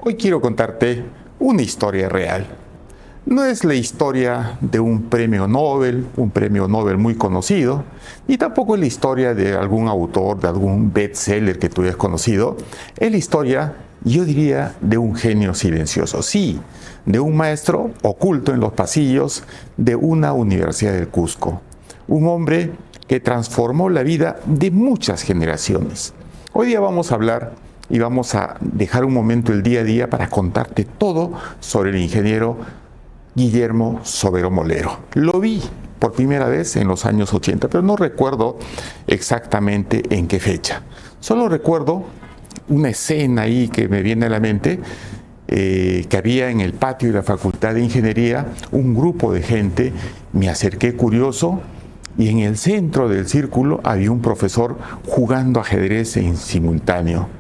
Hoy quiero contarte una historia real. No es la historia de un premio Nobel muy conocido, ni tampoco es la historia de algún autor, de algún bestseller que tú hayas conocido. Es la historia, yo diría, de un genio silencioso. Sí, de un maestro oculto en los pasillos de una universidad del Cusco. Un hombre que transformó la vida de muchas generaciones. Hoy día vamos a hablar y vamos a dejar un momento el día a día para contarte todo sobre el ingeniero Guillermo Sobero Molero. Lo vi por primera vez en los años 80, pero no recuerdo exactamente en qué fecha. Solo recuerdo una escena ahí que me viene a la mente, que había en el patio de la Facultad de Ingeniería un grupo de gente. Me acerqué curioso y en el centro del círculo había un profesor jugando ajedrez en simultáneo.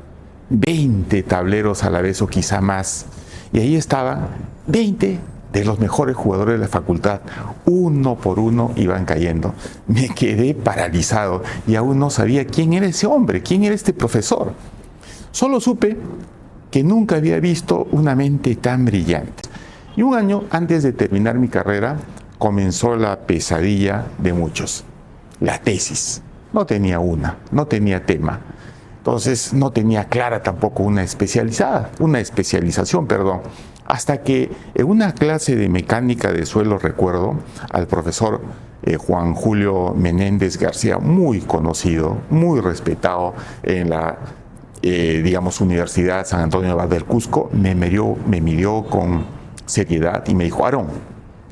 20 tableros a la vez o quizá más. Y ahí estaban 20 de los mejores jugadores de la facultad. Uno por uno iban cayendo. Me quedé paralizado y aún no sabía quién era ese hombre, quién era este profesor. Solo supe que nunca había visto una mente tan brillante. Y un año antes de terminar mi carrera, comenzó la pesadilla de muchos. La tesis. No tenía no tenía tema. Entonces no tenía clara tampoco una especialización, hasta que en una clase de mecánica de suelo recuerdo al profesor Juan Julio Menéndez García, muy conocido, muy respetado en la Universidad San Antonio Abad del Cusco, me midió con seriedad y me dijo: Aarón,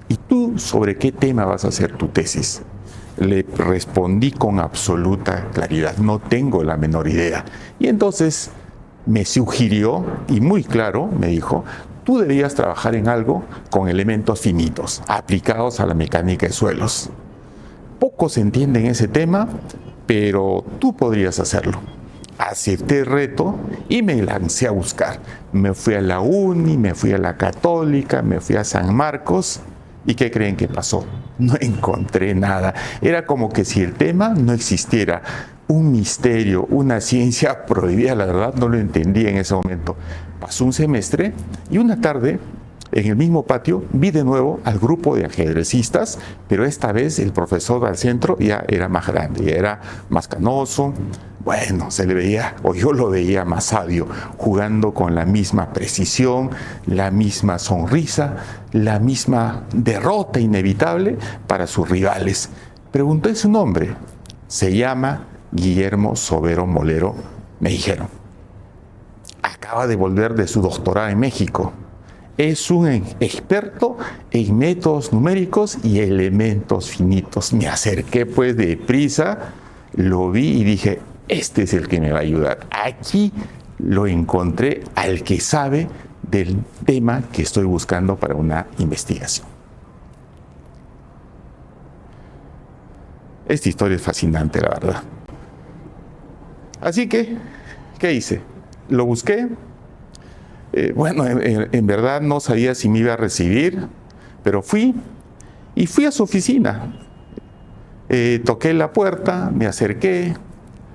¿y tú sobre qué tema vas a hacer tu tesis? Le respondí con absoluta claridad: no tengo la menor idea. Y entonces me sugirió, y muy claro, me dijo: tú deberías trabajar en algo con elementos finitos, aplicados a la mecánica de suelos. Pocos entienden ese tema, pero tú podrías hacerlo. Acepté el reto y me lancé a buscar. Me fui a la Uni, me fui a la Católica, me fui a San Marcos. ¿Y qué creen que pasó? No encontré nada. Era como que si el tema no existiera. Un misterio, una ciencia prohibida, la verdad no lo entendí en ese momento. Pasó un semestre y una tarde, en el mismo patio, vi de nuevo al grupo de ajedrecistas, pero esta vez el profesor del centro ya era más grande, ya era más canoso. Bueno, se le veía, o yo lo veía más sabio, jugando con la misma precisión, la misma sonrisa, la misma derrota inevitable para sus rivales. Pregunté su nombre. Se llama Guillermo Sobero Molero, me dijeron. Acaba de volver de su doctorado en México. Es un experto en métodos numéricos y elementos finitos. Me acerqué pues deprisa, lo vi y dije: este es el que me va a ayudar. Aquí lo encontré al que sabe del tema que estoy buscando para una investigación. Esta historia es fascinante, la verdad. Así que, ¿qué hice? Lo busqué. En verdad no sabía si me iba a recibir, pero fui a su oficina. Toqué la puerta, me acerqué.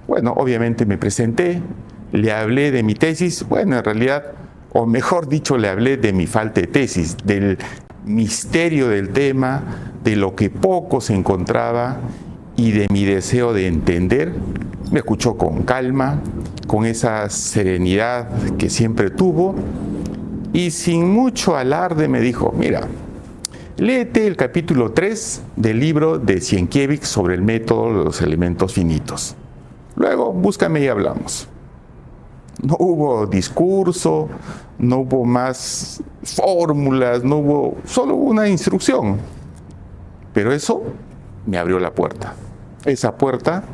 Bueno, obviamente me presenté, le hablé de mi tesis. Bueno, en realidad, o mejor dicho, le hablé de mi falta de tesis, del misterio del tema, de lo que poco se encontraba y de mi deseo de entender. Me escuchó con calma, con esa serenidad que siempre tuvo, y sin mucho alarde me dijo: mira, léete el capítulo 3 del libro de Sienkiewicz sobre el método de los elementos finitos. Luego, búscame y hablamos. No hubo discurso, no hubo más fórmulas, solo una instrucción. Pero eso me abrió la puerta. Esa puerta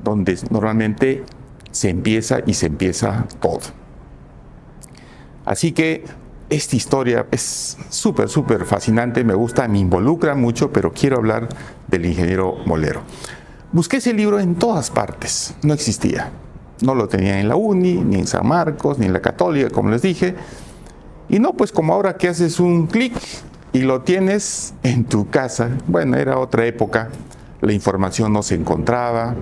donde normalmente se empieza todo. Así que esta historia es súper fascinante, me gusta, me involucra mucho, pero quiero hablar del ingeniero Molero. Busqué ese libro en todas partes, no existía. No lo tenía en la Uni, ni en San Marcos, ni en la Católica, como les dije. Y no, pues como ahora que haces un clic y lo tienes en tu casa. Bueno, era otra época, la información no se encontraba,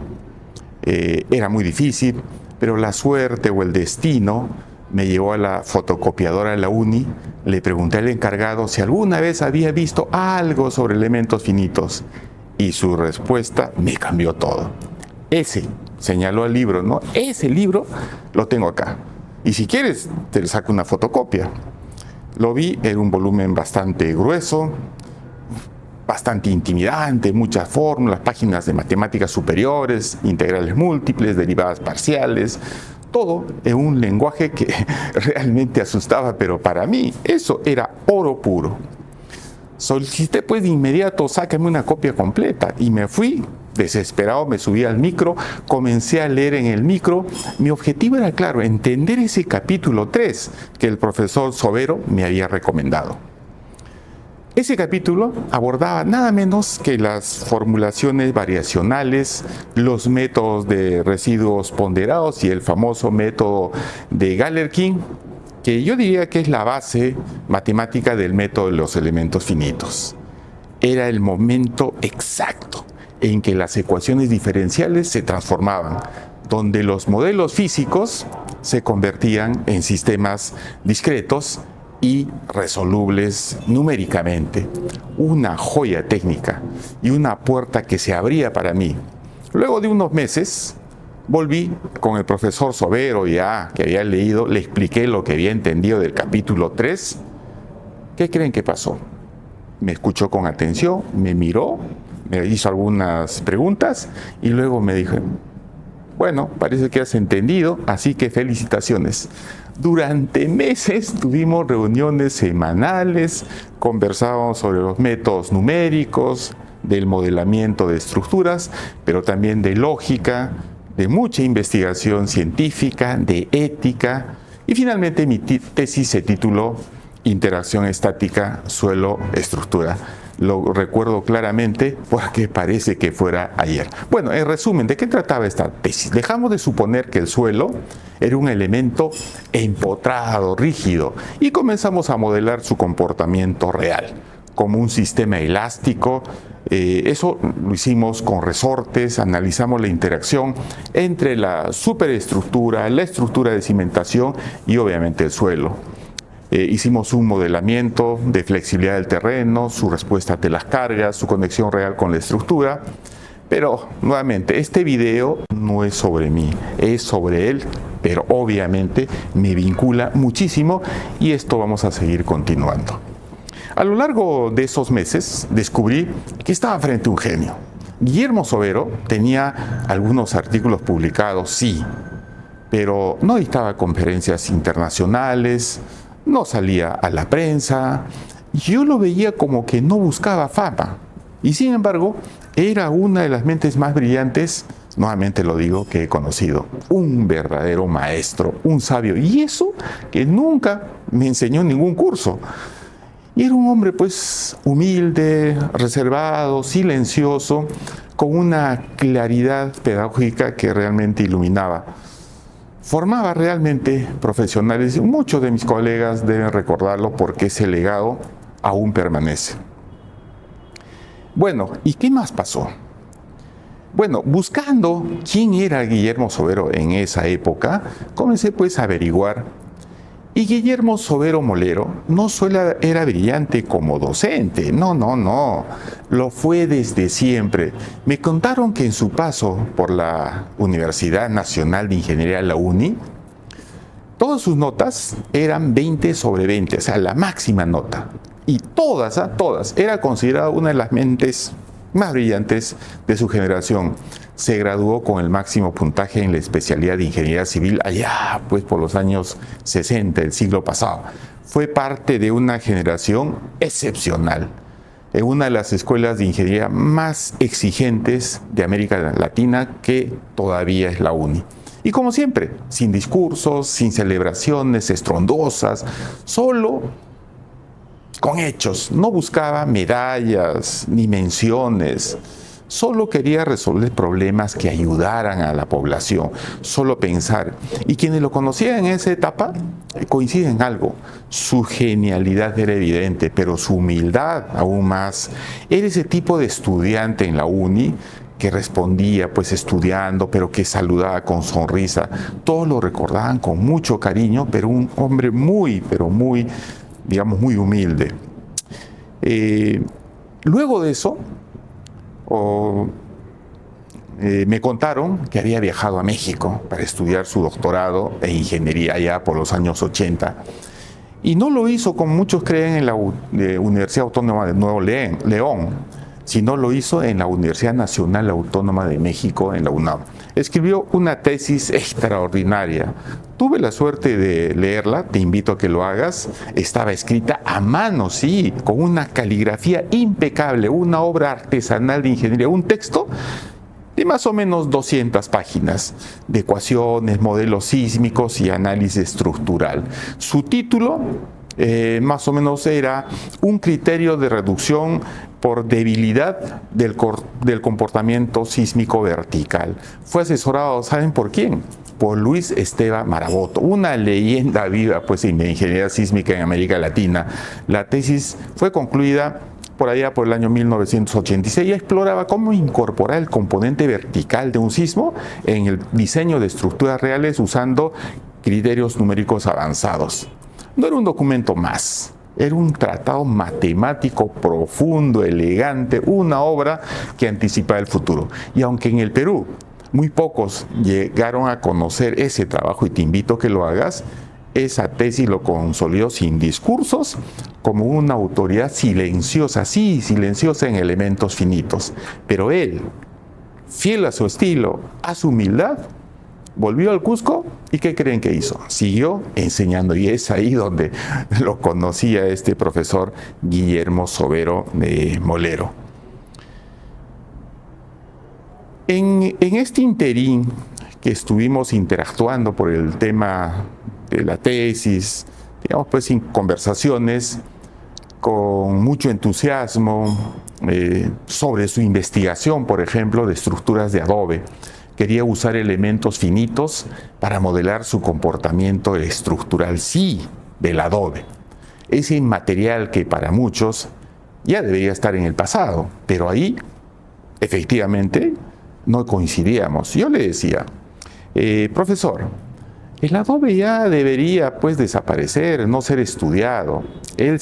era muy difícil, pero la suerte o el destino Me llevó a la fotocopiadora de la uni, le pregunté al encargado si alguna vez había visto algo sobre elementos finitos y su respuesta me cambió todo. Ese, señaló el libro, ¿no? Ese libro lo tengo acá. Y si quieres, te saco una fotocopia. Lo vi en un volumen bastante grueso, bastante intimidante, muchas fórmulas, páginas de matemáticas superiores, integrales múltiples, derivadas parciales, todo en un lenguaje que realmente asustaba, pero para mí eso era oro puro. Solicité pues de inmediato, sácame una copia completa, y me fui desesperado, me subí al micro, comencé a leer en el micro. Mi objetivo era claro, entender ese capítulo 3 que el profesor Sobero me había recomendado. Ese capítulo abordaba nada menos que las formulaciones variacionales, los métodos de residuos ponderados y el famoso método de Galerkin, que yo diría que es la base matemática del método de los elementos finitos. Era el momento exacto en que las ecuaciones diferenciales se transformaban, donde los modelos físicos se convertían en sistemas discretos y resolubles numéricamente. Una joya técnica y una puerta que se abría para mí. Luego de unos meses, volví con el profesor Sobero, ya que había leído, le expliqué lo que había entendido del capítulo 3. ¿Qué creen que pasó? Me escuchó con atención, me miró, me hizo algunas preguntas y luego me dijo: bueno, parece que has entendido, así que felicitaciones. Durante meses tuvimos reuniones semanales, conversábamos sobre los métodos numéricos, del modelamiento de estructuras, pero también de lógica, de mucha investigación científica, de ética, y finalmente mi tesis se tituló Interacción estática suelo-estructura. Lo recuerdo claramente porque parece que fuera ayer. Bueno, en resumen, ¿de qué trataba esta tesis? Dejamos de suponer que el suelo era un elemento empotrado, rígido, y comenzamos a modelar su comportamiento real, como un sistema elástico. Eso lo hicimos con resortes, analizamos la interacción entre la superestructura, la estructura de cimentación y obviamente el suelo. Hicimos un modelamiento de flexibilidad del terreno, su respuesta ante las cargas, su conexión real con la estructura. Pero nuevamente, este video no es sobre mí, es sobre él, pero obviamente me vincula muchísimo y esto vamos a seguir continuando. A lo largo de esos meses descubrí que estaba frente a un genio. Guillermo Sobero tenía algunos artículos publicados, sí, pero no dictaba conferencias internacionales, no salía a la prensa. Yo lo veía como que no buscaba fama. Y sin embargo, era una de las mentes más brillantes, nuevamente lo digo, que he conocido. Un verdadero maestro, un sabio. Y eso que nunca me enseñó ningún curso. Y era un hombre pues humilde, reservado, silencioso, con una claridad pedagógica que realmente iluminaba. Formaba realmente profesionales y muchos de mis colegas deben recordarlo porque ese legado aún permanece. Bueno, ¿y qué más pasó? Bueno, buscando quién era Guillermo Sobero en esa época, comencé pues a averiguar. Y Guillermo Sobero Molero no solo era brillante como docente, no, lo fue desde siempre. Me contaron que en su paso por la Universidad Nacional de Ingeniería, la UNI, todas sus notas eran 20 sobre 20, o sea, la máxima nota. Y todas, era considerado una de las mentes más brillantes de su generación. Se graduó con el máximo puntaje en la especialidad de Ingeniería Civil allá, pues por los años 60 del siglo pasado. Fue parte de una generación excepcional, en una de las escuelas de ingeniería más exigentes de América Latina, que todavía es la UNI. Y como siempre, sin discursos, sin celebraciones estrondosas, solo con hechos. No buscaba medallas ni menciones. Solo quería resolver problemas que ayudaran a la población, solo pensar. Y quienes lo conocían en esa etapa coinciden en algo. Su genialidad era evidente, pero su humildad aún más. Era ese tipo de estudiante en la UNI que respondía pues estudiando, pero que saludaba con sonrisa. Todos lo recordaban con mucho cariño, pero un hombre muy, pero muy, digamos, muy humilde. Luego de eso, me contaron que había viajado a México para estudiar su doctorado en ingeniería allá por los años 80. Y no lo hizo como muchos creen en la Universidad Autónoma de Nuevo León, sino lo hizo en la Universidad Nacional Autónoma de México, en la UNAM. Escribió una tesis extraordinaria. Tuve la suerte de leerla, te invito a que lo hagas. Estaba escrita a mano, sí, con una caligrafía impecable, una obra artesanal de ingeniería, un texto de más o menos 200 páginas de ecuaciones, modelos sísmicos y análisis estructural. Su título más o menos era un criterio de reducción por debilidad del comportamiento sísmico vertical. Fue asesorado, ¿saben por quién? Por Luis Esteban Maraboto, una leyenda viva pues, en ingeniería sísmica en América Latina. La tesis fue concluida por allá por el año 1986 y exploraba cómo incorporar el componente vertical de un sismo en el diseño de estructuras reales usando criterios numéricos avanzados. No era un documento más, era un tratado matemático profundo, elegante, una obra que anticipaba el futuro. Y aunque en el Perú muy pocos llegaron a conocer ese trabajo, y te invito a que lo hagas, esa tesis lo consolidó sin discursos como una autoridad silenciosa, sí, silenciosa en elementos finitos. Pero él, fiel a su estilo, a su humildad, volvió al Cusco y ¿qué creen que hizo? Siguió enseñando y es ahí donde lo conocía este profesor Guillermo Sobero de Molero. En este interín que estuvimos interactuando por el tema de la tesis, digamos pues en conversaciones con mucho entusiasmo sobre su investigación, por ejemplo, de estructuras de adobe. Quería usar elementos finitos para modelar su comportamiento estructural, sí, del adobe. Ese material que para muchos ya debería estar en el pasado, pero ahí, efectivamente, no coincidíamos. Yo le decía, profesor, el adobe ya debería pues desaparecer, no ser estudiado. Él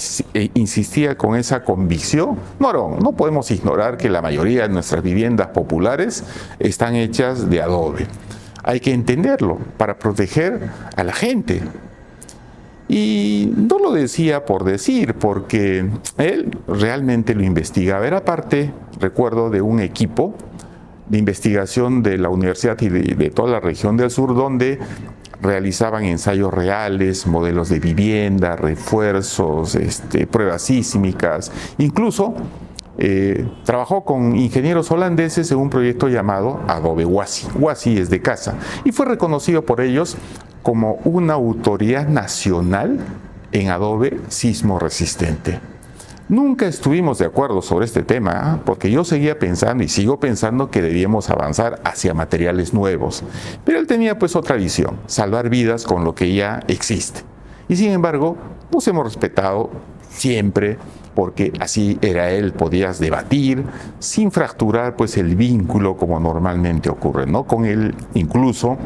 insistía con esa convicción. No podemos ignorar que la mayoría de nuestras viviendas populares están hechas de adobe. Hay que entenderlo para proteger a la gente. Y no lo decía por decir, porque él realmente lo investigaba. Era parte, recuerdo, de un equipo de investigación de la universidad y de toda la región del sur, donde realizaban ensayos reales, modelos de vivienda, refuerzos, pruebas sísmicas. Incluso trabajó con ingenieros holandeses en un proyecto llamado Adobe WASI. WASI es de casa y fue reconocido por ellos como una autoridad nacional en adobe sismo resistente. Nunca estuvimos de acuerdo sobre este tema, porque yo seguía pensando y sigo pensando que debíamos avanzar hacia materiales nuevos. Pero él tenía pues otra visión, salvar vidas con lo que ya existe. Y sin embargo, nos hemos respetado siempre, porque así era él, podías debatir sin fracturar pues el vínculo como normalmente ocurre, ¿no? Con él incluso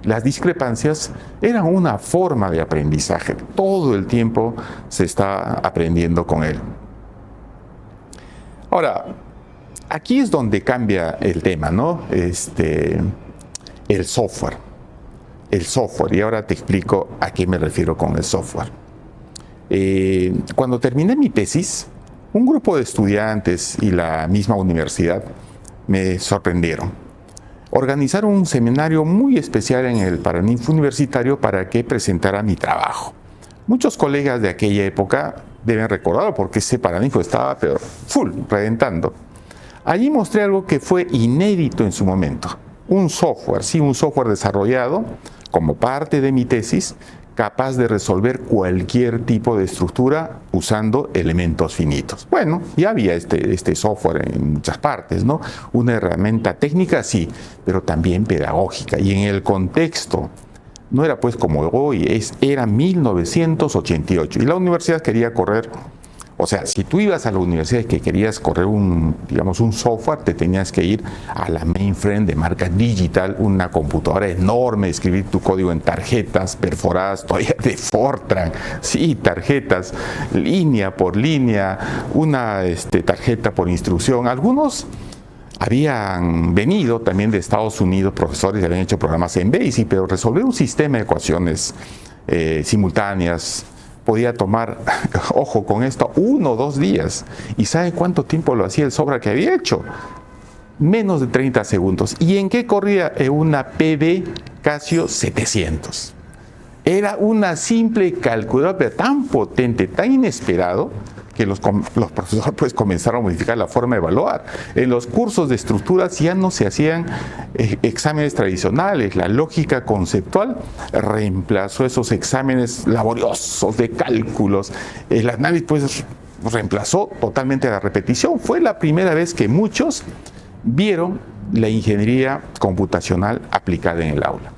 las discrepancias eran una forma de aprendizaje. Todo el tiempo se está aprendiendo con él. Ahora, aquí es donde cambia el tema, ¿no? El software. El software, y ahora te explico a qué me refiero con el software. Cuando terminé mi tesis, un grupo de estudiantes y la misma universidad me sorprendieron. Organizaron un seminario muy especial en el Paraninfo Universitario para que presentara mi trabajo. Muchos colegas de aquella época deben recordarlo porque ese Paraninfo estaba pero full, reventando. Allí mostré algo que fue inédito en su momento. Un software, sí, un software desarrollado como parte de mi tesis, capaz de resolver cualquier tipo de estructura usando elementos finitos. Bueno, ya había este software en muchas partes, ¿no? Una herramienta técnica, sí, pero también pedagógica. Y en el contexto, no era pues como hoy, era 1988. Y la universidad quería correr O sea, si tú ibas a la universidad y que querías correr un software, te tenías que ir a la mainframe de marca Digital, una computadora enorme, escribir tu código en tarjetas perforadas todavía de Fortran, sí, tarjetas, línea por línea, una tarjeta por instrucción. Algunos habían venido también de Estados Unidos, profesores, y habían hecho programas en BASIC, pero resolver un sistema de ecuaciones simultáneas podía tomar, ojo con esto, 1 o 2 días. ¿Y sabe cuánto tiempo lo hacía el Sobra que había hecho? Menos de 30 segundos. ¿Y en qué corría? En una PB Casio 700. Era una simple calculadora, pero tan potente, tan inesperado, que los profesores pues comenzaron a modificar la forma de evaluar. En los cursos de estructuras ya no se hacían exámenes tradicionales. La lógica conceptual reemplazó esos exámenes laboriosos de cálculos. El análisis pues reemplazó totalmente la repetición. Fue la primera vez que muchos vieron la ingeniería computacional aplicada en el aula.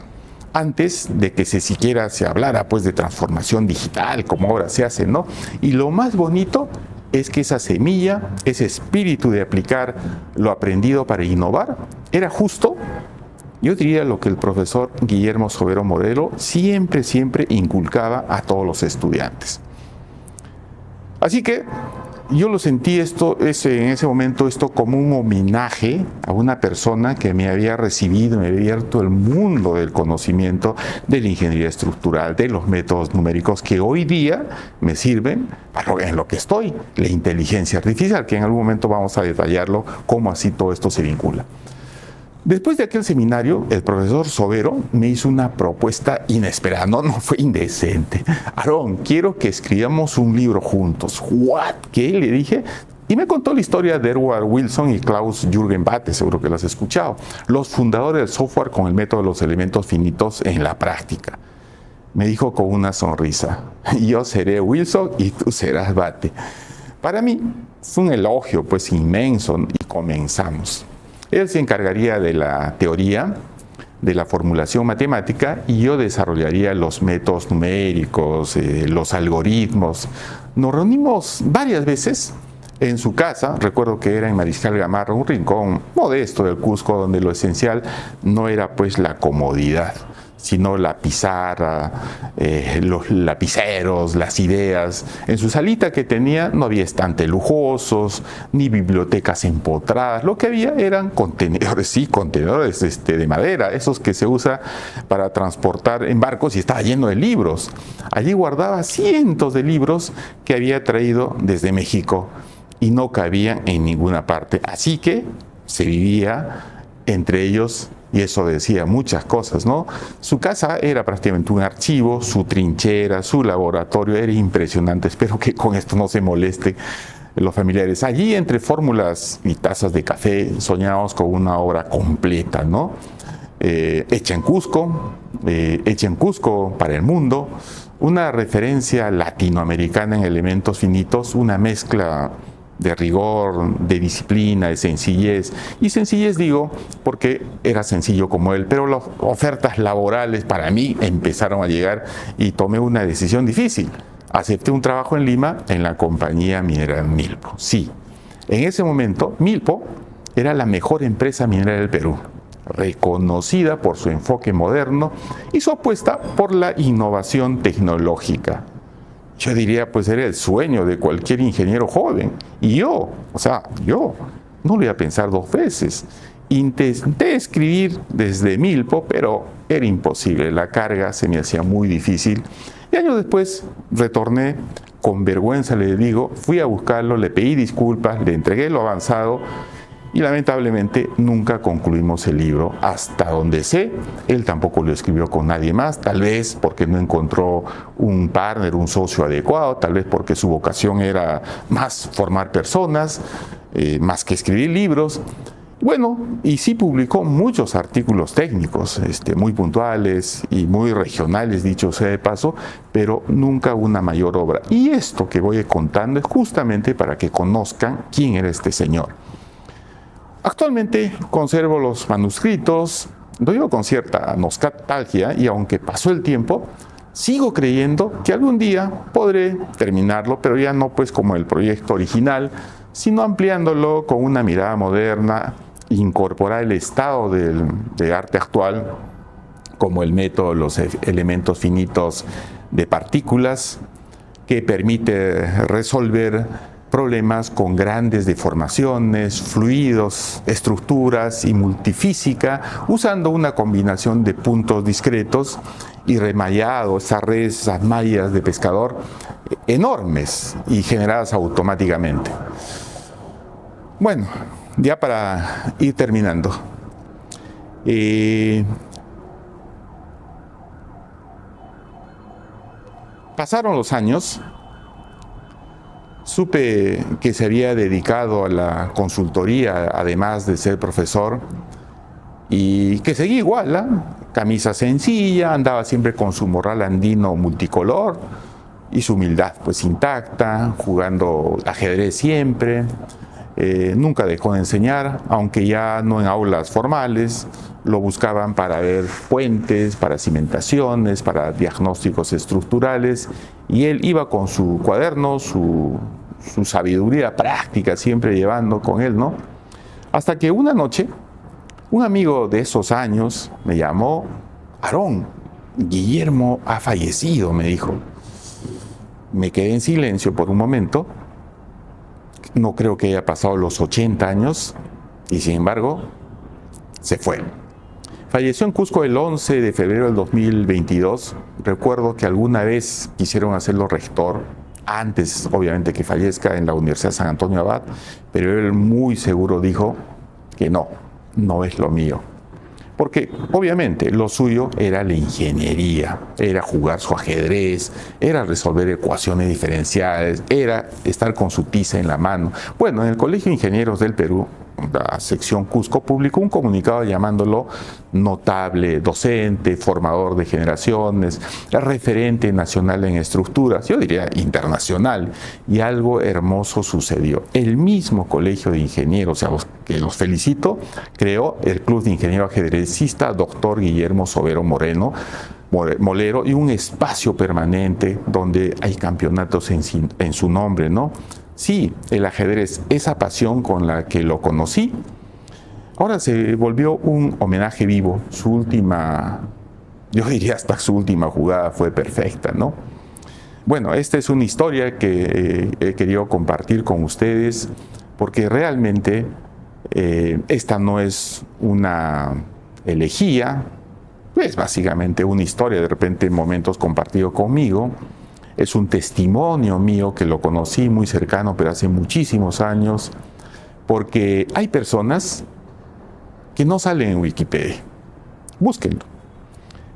Antes de que siquiera se hablara pues de transformación digital, como ahora se hace, ¿no? Y lo más bonito es que esa semilla, ese espíritu de aplicar lo aprendido para innovar, era justo, yo diría, lo que el profesor Guillermo Sobero Modelo siempre inculcaba a todos los estudiantes. Así que yo lo sentí en ese momento como un homenaje a una persona que me había recibido, me había abierto el mundo del conocimiento de la ingeniería estructural, de los métodos numéricos que hoy día me sirven en lo que estoy, la inteligencia artificial, que en algún momento vamos a detallarlo, cómo así todo esto se vincula. Después de aquel seminario, el profesor Sobero me hizo una propuesta inesperada, no fue indecente. Aarón, quiero que escribamos un libro juntos. ¿What? ¿Qué? Le dije. Y me contó la historia de Edward Wilson y Klaus Jürgen Bathe, seguro que lo has escuchado, los fundadores del software con el método de los elementos finitos en la práctica. Me dijo con una sonrisa, yo seré Wilson y tú serás Bathe. Para mí fue un elogio pues inmenso y comenzamos. Él se encargaría de la teoría, de la formulación matemática, y yo desarrollaría los métodos numéricos, los algoritmos. Nos reunimos varias veces en su casa, recuerdo que era en Mariscal Gamarra, un rincón modesto del Cusco, donde lo esencial no era pues la comodidad, sino la pizarra, los lapiceros, las ideas. En su salita que tenía no había estantes lujosos, ni bibliotecas empotradas. Lo que había eran contenedores de madera, esos que se usa para transportar en barcos, y estaba lleno de libros. Allí guardaba cientos de libros que había traído desde México y no cabían en ninguna parte. Así que se vivía entre ellos. Y eso decía muchas cosas, ¿no? Su casa era prácticamente un archivo, su trinchera, su laboratorio, era impresionante. Espero que con esto no se moleste los familiares. Allí, entre fórmulas y tazas de café, soñábamos con una obra completa, ¿no? Hecha en Cusco para el mundo, una referencia latinoamericana en elementos finitos, una mezcla de rigor, de disciplina, de sencillez. Y sencillez digo porque era sencillo como él, pero las ofertas laborales para mí empezaron a llegar y tomé una decisión difícil. Acepté un trabajo en Lima en la compañía minera Milpo. Sí, en ese momento Milpo era la mejor empresa minera del Perú, reconocida por su enfoque moderno y su apuesta por la innovación tecnológica. Yo diría, pues era el sueño de cualquier ingeniero joven. Y yo no lo iba a pensar 2 veces. Intenté escribir desde Milpo, pero era imposible. La carga se me hacía muy difícil. Y años después retorné, con vergüenza le digo, fui a buscarlo, le pedí disculpas, le entregué lo avanzado, y lamentablemente nunca concluimos el libro. Hasta donde sé, él tampoco lo escribió con nadie más, tal vez porque no encontró un partner, un socio adecuado, tal vez porque su vocación era más formar personas, más que escribir libros. Bueno, y sí publicó muchos artículos técnicos, muy puntuales y muy regionales, dicho sea de paso, pero nunca una mayor obra. Y esto que voy contando es justamente para que conozcan quién era este señor. Actualmente conservo los manuscritos, lo digo con cierta nostalgia, y aunque pasó el tiempo, sigo creyendo que algún día podré terminarlo, pero ya no pues como el proyecto original, sino ampliándolo con una mirada moderna, incorporar el estado de arte actual, como el método, los elementos finitos de partículas, que permite resolver problemas con grandes deformaciones, fluidos, estructuras y multifísica, usando una combinación de puntos discretos y remallado, esas redes, esas mallas de pescador enormes y generadas automáticamente. Bueno, ya para ir terminando. Pasaron los años, supe que se había dedicado a la consultoría, además de ser profesor, y que seguía igual, ¿eh? Camisa sencilla, andaba siempre con su morral andino multicolor y su humildad pues intacta, jugando ajedrez siempre. Nunca dejó de enseñar, aunque ya no en aulas formales, lo buscaban para ver puentes, para cimentaciones, para diagnósticos estructurales, y él iba con su cuaderno, su sabiduría práctica siempre llevando con él, ¿no? Hasta que una noche, un amigo de esos años me llamó: Aarón, Guillermo ha fallecido, me dijo. Me quedé en silencio por un momento. No creo que haya pasado los 80 años y sin embargo se fue. Falleció en Cusco el 11 de febrero del 2022. Recuerdo que alguna vez quisieron hacerlo rector, antes obviamente que fallezca, en la Universidad San Antonio Abad, pero él muy seguro dijo que no es lo mío. Porque obviamente lo suyo era la ingeniería, era jugar su ajedrez, era resolver ecuaciones diferenciales, era estar con su tiza en la mano. Bueno, en el Colegio de Ingenieros del Perú, la sección Cusco publicó un comunicado llamándolo notable docente, formador de generaciones, referente nacional en estructuras, yo diría internacional, y algo hermoso sucedió. El mismo Colegio de Ingenieros, que los felicito, creó el Club de Ingeniero Ajedrecista Dr. Guillermo Sobero Molero, y un espacio permanente donde hay campeonatos en su nombre, ¿no? Sí, el ajedrez, esa pasión con la que lo conocí, ahora se volvió un homenaje vivo. Su última, yo diría hasta su última jugada fue perfecta, ¿no? Bueno, esta es una historia que he querido compartir con ustedes porque realmente esta no es una elegía, es básicamente una historia, de repente en momentos compartido conmigo. Es un testimonio mío que lo conocí muy cercano, pero hace muchísimos años, porque hay personas que no salen en Wikipedia. Búsquenlo.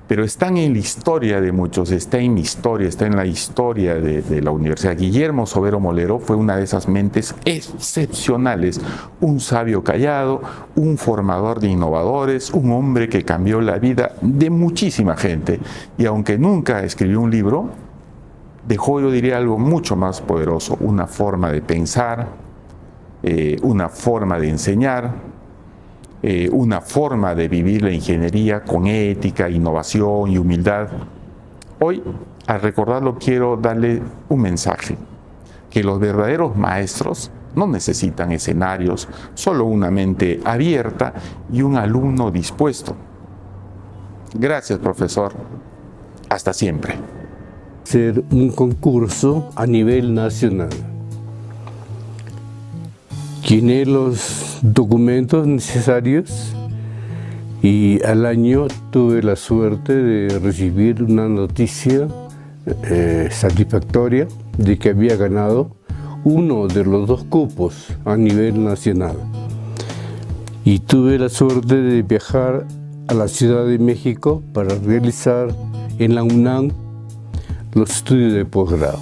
Pero están en la historia de muchos, está en mi historia, está en la historia de la universidad. Guillermo Sobero Molero fue una de esas mentes excepcionales, un sabio callado, un formador de innovadores, un hombre que cambió la vida de muchísima gente. Y aunque nunca escribió un libro, dejó, yo diría, algo mucho más poderoso, una forma de pensar, una forma de enseñar, una forma de vivir la ingeniería con ética, innovación y humildad. Hoy, al recordarlo, quiero darle un mensaje, que los verdaderos maestros no necesitan escenarios, solo una mente abierta y un alumno dispuesto. Gracias, profesor. Hasta siempre. Ser un concurso a nivel nacional. Llené los documentos necesarios y al año tuve la suerte de recibir una noticia satisfactoria de que había ganado uno de los 2 cupos a nivel nacional. Y tuve la suerte de viajar a la Ciudad de México para realizar en la UNAM los estudios de posgrado.